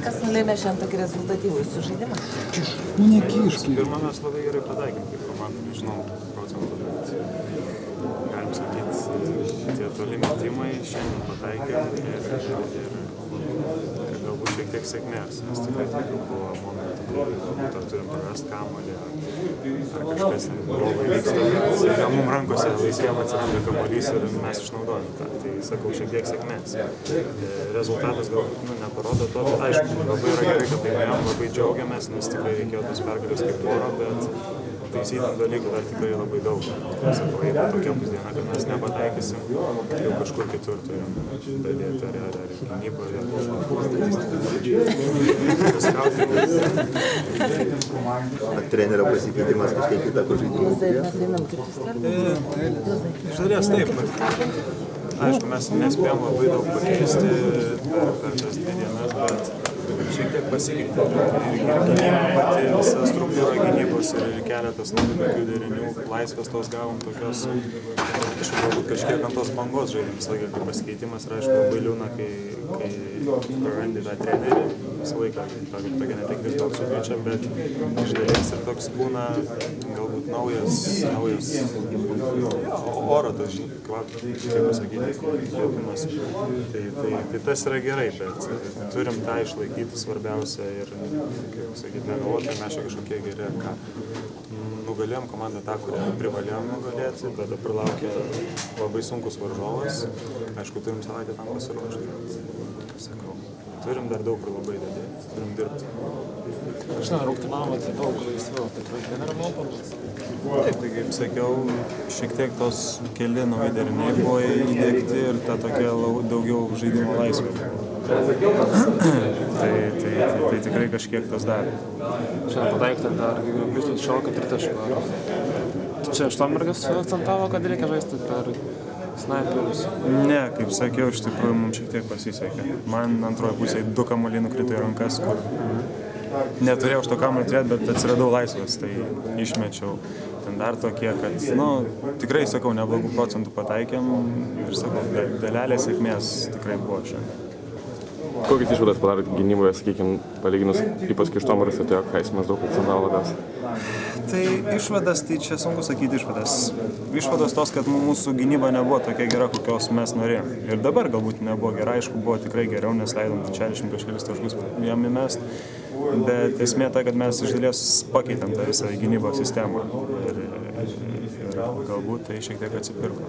Kas nulėmė šiandien tokį rezultatyvų jūsų žaidimą? Nu, nekiškai. Pirmą mes labai gerai pataikėm, kaip komanda, nežinau procentų, bet galim sakyti, tie toli metimai šiandien pataikėm ir galbūt šiek tiek sėkmės, nes tikrai tokių buvo momentų, galbūt ar turim prarast kamuolį, ar kažkas blogai vyksta, bet mum rankose laisviem atsiranda kamuolys ir mes išnaudojam tą, tai sakau, šiek tiek sėkmės. Rezultatas galbūt neparodo to, bet aišku, labai yra gerai, kad laimėjom, labai džiaugiamės, nes tikrai reikėjo tos pergalės kaip oro, bet taisytų dalykų dar tikrai labai daug. Sakau, jeigu tokia bus diena, kad mes nepataikysim, jau kažkur kitur turim dadėti, ar gynyboje, Ar trenerio pasikeitimas kažkiek įtako žaidimą? Mes einam kaip jūs kalbate. Iš dalies taip, aišku, mes nespėjom labai daug pakeisti per tas 2 dienas, bet šiek tiek pasikeitė. Ir gynyba pati, visa struktūra gynybos ir keletas labai tokių derinių, laisvės tos gavom tokios, kažkiek ant tos bangos žaidėm visą laiką kaip pasikeitimas ir aišku labai liūna, kai prarandi tą trenerį, visą laiką tokia netektis daug sukrečia, bet iš dalies ir toks būna galbūt naujas oro tas kvapas, kaip pasakyti, įkvėpimas. Tai tas yra gerai, bet turim tą išlaikyti svarbiausia ir, kaip sakyti, negalvoti, mes čia kažkokie geri ar ką. Nugalėjom komandą tą, kurią privalėjom nugalėti, bet dabar laukia labai sunkus varžovas. Aišku, turim savaitę tam pasiruošti. Sakau, turim dar daug kur labai dadėti, turim dirbti. Žinau, rungtynavote daug laisviau, tikrai neramaupamas. Taip, tai kaip sakiau, šiek tiek tos keli nauji deriniai buvo įdiegti ir ta tokia daugiau žaidimo laisvė. Tai tikrai kažkiek tas davė. Šiandien pataikėte dar, jūs 16 tritaškų. Čia Štombergas akcentavo, kad reikia žaisti per snaiperius. Ne, kaip sakiau, iš tikrųjų mums šiek tiek pasisekė. Man antroje pusėje 2 kamuoliai nukrito į rankas, kur neturėjau už to kamuolį turėti, bet atsiradau laisvas, tai išmečiau. Ten dar tokie, kad, tikrai, sakau, neblogų procentų pataikėm ir, sakau, dalelė sėkmės tikrai buvo šiandien. Kokias išvadas padarėt gynyboje, sakykime, palyginus, ypač kai Štomberas atėjo, ką jis maždaug akcentavo labiausiai? Tai išvadas, tai čia sunku sakyti išvadas. Išvados tos, kad mūsų gynyba nebuvo tokia gera, kokios mes norėjom. Ir dabar galbūt nebuvo gera, aišku, buvo tikrai geriau, nes leidom 60 prieš kelis taškus jam įmest. Bet esmė ta, kad mes iš dalies pakeitėm tą visą gynybos sistemą. Ir galbūt tai šiek tiek atsipirko.